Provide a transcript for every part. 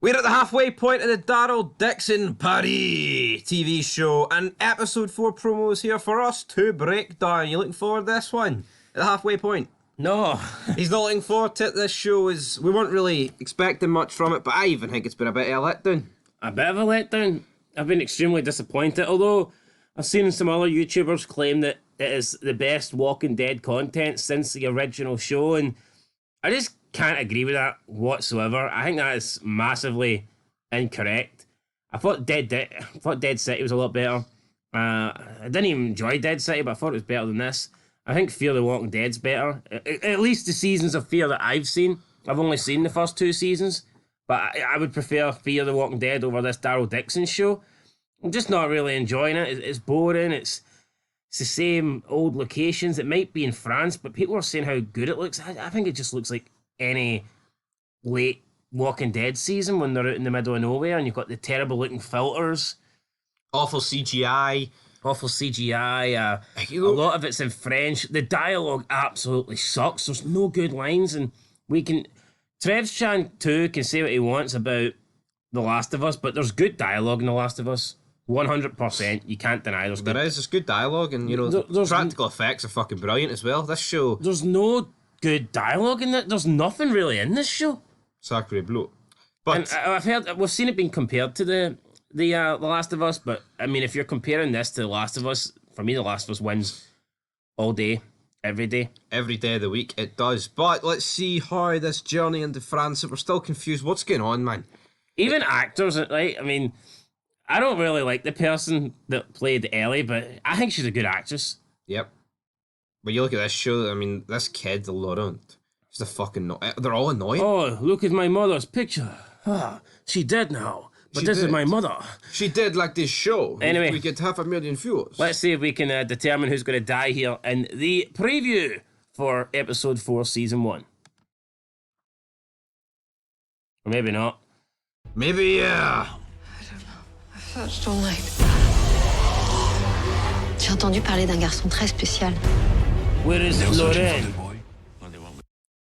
We're at the halfway point of the Daryl Dixon Paris TV show, and episode 4 promo is here for us to break down. You looking forward to this one? At the halfway point? No. He's not looking forward to it. This show is... We weren't really expecting much from it, but I even think it's been a bit of a letdown. A bit of a letdown. I've been extremely disappointed, although I've seen some other YouTubers claim that it is the best Walking Dead content since the original show, and I just can't agree with that whatsoever. I think that is massively incorrect. I thought Dead City was a lot better. I didn't even enjoy Dead City, but I thought it was better than this. I think Fear the Walking Dead's better. At least the seasons of Fear that I've seen. I've only seen the first 2 seasons, but I would prefer Fear the Walking Dead over this Daryl Dixon show. I'm just not really enjoying it. It's boring. It's the same old locations. It might be in France, but people are saying how good it looks. I think it just looks like any late Walking Dead season when they're out in the middle of nowhere and you've got the terrible looking filters. Awful CGI. A lot of it's in French. The dialogue absolutely sucks. There's no good lines, and Trev's Chan too can say what he wants about The Last of Us, but there's good dialogue in The Last of Us. 100%. You can't deny There's good dialogue, and the practical effects are fucking brilliant as well. This show... There's no good dialogue in it. There's nothing really in this show. Sacre bleu. But and I've heard... We've seen it being compared to the Last of Us, but I mean, if you're comparing this to The Last of Us, for me, The Last of Us wins all day, every day. Every day of the week, it does. But let's see how this journey into France... We're still confused. What's going on, man? Even actors, right? I mean... I don't really like the person that played Ellie, but I think she's a good actress. Yep. But you look at this show, I mean, this kid, Laurent, she's a fucking... They're all annoying. Oh, look at my mother's picture. She dead now, but this is my mother. She did like this show. Anyway. We get 500,000 viewers. Let's see if we can determine who's going to die here in the preview for episode 4, season 1. Or maybe not. Maybe, yeah. Such all night. J'ai entendu parler d'un garçon très spécial. Where is Laurent?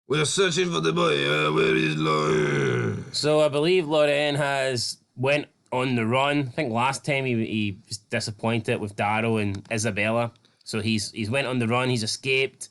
We're searching for the boy. Where is Laurent? So I believe Laurent has went on the run. I think last time he was disappointed with Daryl and Isabella. So he's went on the run. He's escaped.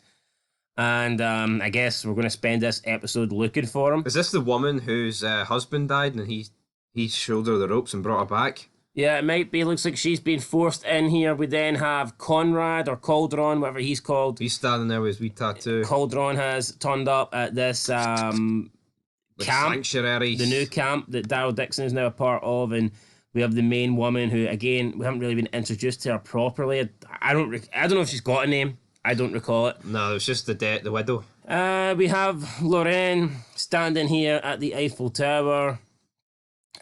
And I guess we're going to spend this episode looking for him. Is this the woman whose husband died and he showed her the ropes and brought her back? Yeah, it might be. Looks like she's been forced in here. We then have Conrad, or Cauldron, whatever he's called. He's standing there with his wee tattoo. Cauldron has turned up at this camp. Sanctuary. The new camp that Daryl Dixon is now a part of. And we have the main woman who, again, we haven't really been introduced to her properly. I don't know if she's got a name. I don't recall it. No, it's just the widow. We have Laurent standing here at the Eiffel Tower.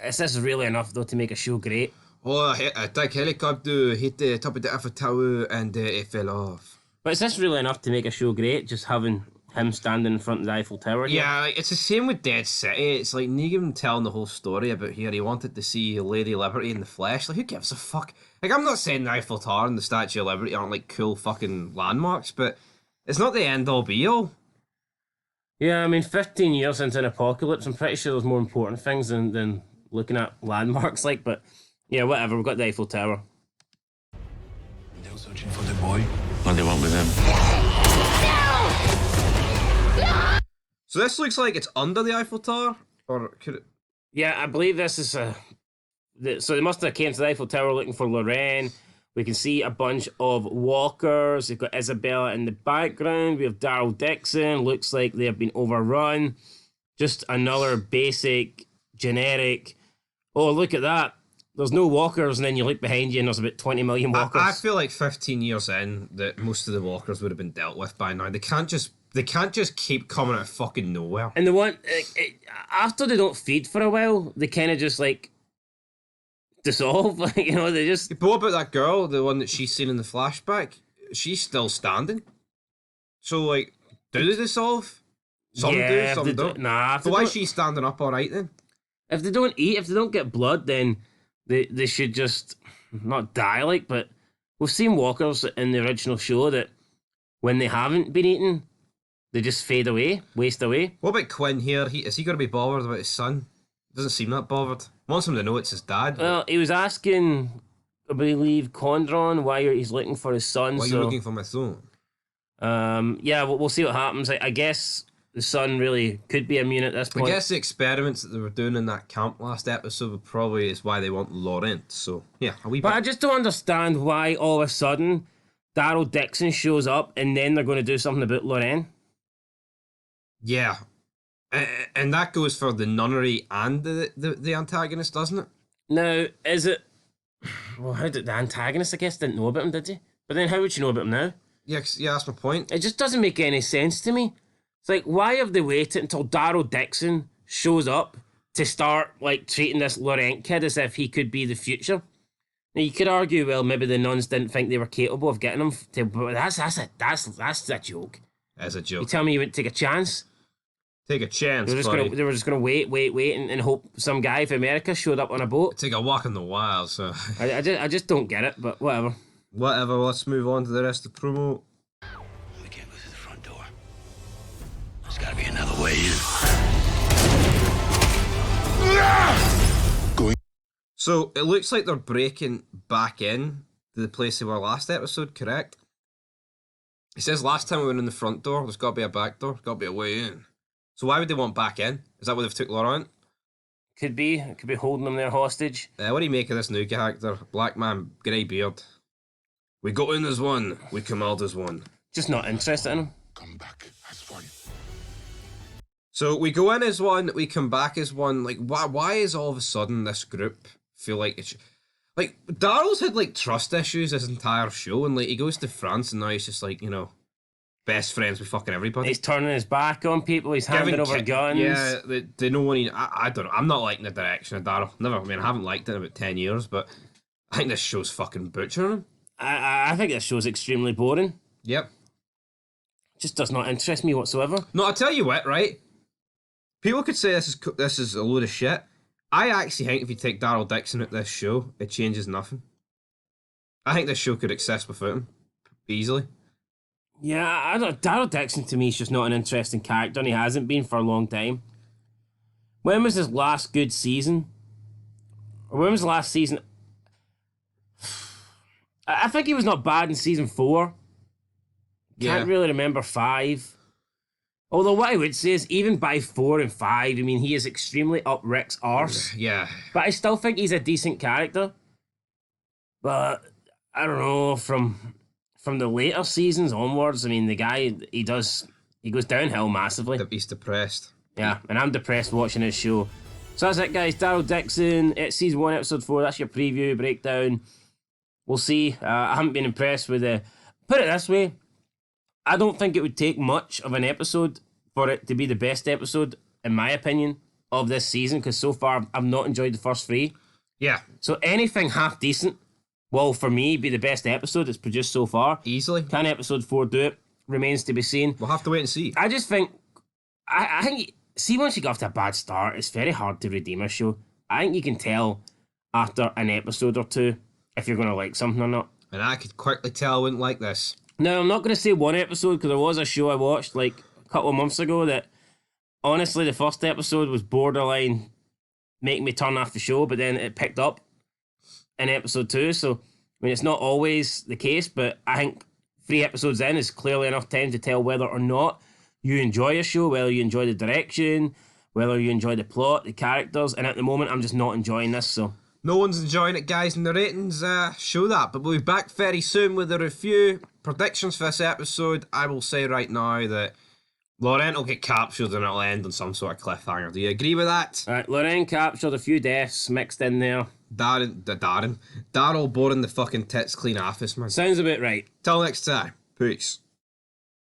Is this really enough, though, to make a show great? Oh, a big helicopter hit the top of the Eiffel Tower and it fell off. But is this really enough to make a show great, just having him standing in front of the Eiffel Tower here? Yeah, it's the same with Dead City. It's like Negan telling the whole story about here. He wanted to see Lady Liberty in the flesh. Like, who gives a fuck? Like, I'm not saying the Eiffel Tower and the Statue of Liberty aren't, like, cool fucking landmarks, but it's not the end-all be-all. Yeah, I mean, 15 years into an apocalypse, I'm pretty sure there's more important things than looking at landmarks, like, but yeah, whatever, we've got the Eiffel Tower. They're searching for the boy. What they want with him. So this looks like it's under the Eiffel Tower? Or could it... Yeah, I believe this is so they must have came to the Eiffel Tower looking for Laurent. We can see a bunch of walkers. We've got Isabella in the background. We have Daryl Dixon. Looks like they have been overrun. Just another basic, generic... Oh, look at that. There's no walkers, and then you look behind you and there's about 20 million walkers. I feel like 15 years in that most of the walkers would have been dealt with by now. They can't just keep coming out of fucking nowhere. And the one... after they don't feed for a while, they kind of just, like, dissolve. Like, you know, they just... But what about that girl, the one that she's seen in the flashback? She's still standing. So, like, do they dissolve? Some do, some don't. Nah. So why is she standing up all right then? If they don't eat, if they don't get blood, then they should just not die, like, but we've seen walkers in the original show that when they haven't been eaten, they just fade away, waste away. What about Quinn here? Is he going to be bothered about his son? Doesn't seem that bothered. Wants him to know it's his dad. Well, he was asking, I believe, Condron why he's looking for his son. Why are so, you looking for my son? yeah, we'll see what happens. I guess the son really could be immune at this I point. guess the experiments that they were doing in that camp last episode probably is why they want Laurent. So, yeah, a wee But I bit. just don't understand why all of a sudden Daryl Dixon shows up and then they're going to do something about Laurent. Yeah. And that goes for the nunnery and the antagonist, doesn't it? Now, is it... Well, how did the antagonist, I guess, didn't know about him, did he? But then how would you know about him now? Yeah, yeah, that's my point. It just doesn't make any sense to me. It's like, why have they waited until Daryl Dixon shows up to start, like, treating this Laurent kid as if he could be the future? Now, you could argue, well, maybe the nuns didn't think they were capable of getting him to... But that's a joke. As a You joke. tell me you wouldn't take a chance? Take a chance, They buddy. were just gonna wait and hope some guy from America showed up on a boat. Take a walk in the wild, so... I just don't get it, but whatever. Whatever, let's move on to the rest of the promo. We can't go through the front door. There's gotta be another way in. So, it looks like they're breaking back in to the place they were last episode, correct? It says last time we went in the front door, there's got to be a back door, got to be a way in. So why would they want back in? Is that where they've took Laurent? Could be holding them there hostage. What do you make of this new character? Black man, grey beard. We go in as one, we come out as one. Just not interested in him. Come back as one. So we go in as one, we come back as one. Like, why is all of a sudden this group feel like it's... Like, Daryl's had, like, trust issues this entire show, and, like, he goes to France, and now he's just, like, you know, best friends with fucking everybody. He's turning his back on people. He's handing over guns. Yeah, they know when he... I don't know. I'm not liking the direction of Daryl. Never. I mean, I haven't liked it in about 10 years, but I think this show's fucking butchering him. I think this show's extremely boring. Yep. Just does not interest me whatsoever. No, I'll tell you what, right? People could say this is a load of shit. I actually think if you take Daryl Dixon at this show, it changes nothing. I think this show could exist without him. Easily. Yeah, I don't. Daryl Dixon to me is just not an interesting character, and he hasn't been for a long time. When was his last good season? Or when was the last season? I think he was not bad in season 4. Can't really remember 5. Although what I would say is even by 4 and 5, I mean, he is extremely up Rick's arse. Yeah. But I still think he's a decent character. But I don't know, from the later seasons onwards, I mean, the guy, he goes downhill massively. He's depressed. Yeah, and I'm depressed watching his show. So that's it, guys. Daryl Dixon, it's season 1, episode 4. That's your preview, breakdown. We'll see. I haven't been impressed with the... Put it this way, I don't think it would take much of an episode for it to be the best episode, in my opinion, of this season, because so far I've not enjoyed the first 3. Yeah. So anything half decent will, for me, be the best episode that's produced so far. Easily. Can episode 4 do it? Remains to be seen. We'll have to wait and see. I just think... I think... See, once you get off to a bad start, it's very hard to redeem a show. I think you can tell after an episode or 2 if you're going to like something or not. And I could quickly tell I wouldn't like this. Now, I'm not going to say one episode, because there was a show I watched like a couple of months ago that, honestly, the first episode was borderline making me turn off the show, but then it picked up in episode 2. So, I mean, it's not always the case, but I think 3 episodes in is clearly enough time to tell whether or not you enjoy a show, whether you enjoy the direction, whether you enjoy the plot, the characters, and at the moment, I'm just not enjoying this, so... No one's enjoying it, guys, and the ratings show that. But we'll be back very soon with a review. Predictions for this episode. I will say right now that Laurent will get captured and it'll end on some sort of cliffhanger. Do you agree with that? Alright, Laurent captured, a few deaths mixed in there. Daryl boring the fucking tits clean office, man. Sounds about right. Till next time. Peace.